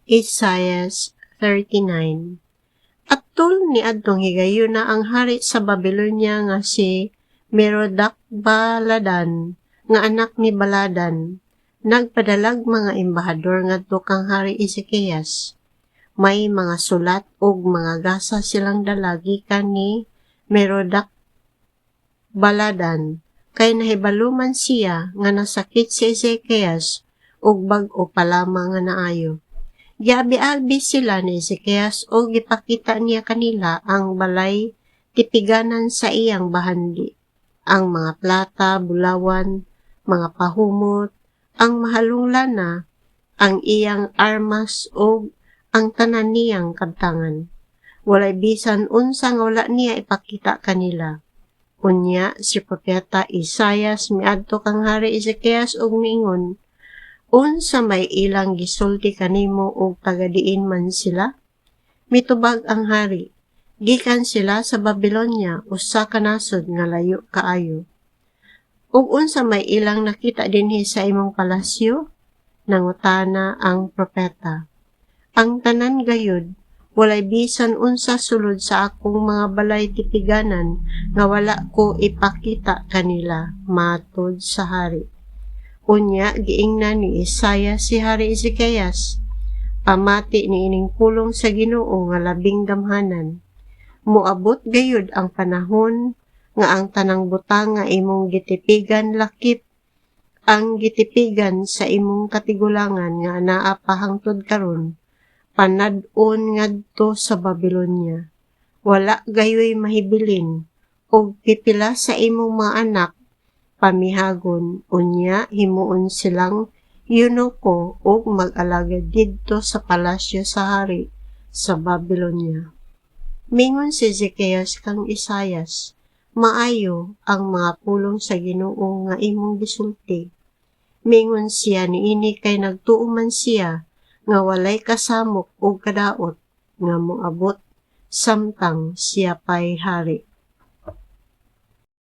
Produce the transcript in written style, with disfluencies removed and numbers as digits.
Isaiah 39. At tul ni adtong higayon na ang hari sa Babylonia nga si Merodach-Baladan nga anak ni Baladan, nagpadalag mga embahador ngadto kang hari Ezekias. May mga sulat ug mga gasa silang dala gikan ni Merodach-Baladan, kay nahibaluman siya nga nasakit si Ezekias ug bag-o pa lamang nga naayo. Giabi-abi sila ni Ezekias o gipakita niya kanila ang balay tipiganan sa iyang bahandi, ang mga plata, bulawan, mga pahumot, ang mahalong lana, ang iyang armas o ang tanan niyang kabtangan. Walay bisan unsa nga wala niya ipakita kanila. Unya si propeta Isaias miadto kang hari Ezekias og miingon, unsa may ilang gisulti kanimo og tagadiin man sila? Mitubag ang hari, gikan sila sa Babylonia usa ka nasod nga layo kaayo. Ug unsa may ilang nakita dinhi sa imong palasyo? Nangutana ang propeta. Ang tanan gayud, walay bisan unsa sulod sa akong mga balay tipiganan nga wala ko ipakita kanila, matod sa hari. Unya, giingnan ni Isaiah si hari Ezekias, pamati ni ining pulong sa Ginoo nga labing gamhanan. Muabot gayud ang panahon nga ang tanang butang nga imong gitipigan lakip, ang gitipigan sa imong katigulangan nga anaa pa hangtod karon, panad-on ngadto sa Babylonia. Wala gayoy mahibilin, og pipila sa imong mga anak pamihagon, unya himuon silang eunuko ug mag-alagad didto sa palasyo sa hari sa Babylonia. Mingon si Ezekias kang Isaias, maayo ang mga pulong sa Ginoo nga imong gisulti. Mingon siya niini kay nagtuo man siya nga walay kasamok ug kadaot nga moabot samtang siya pay hari.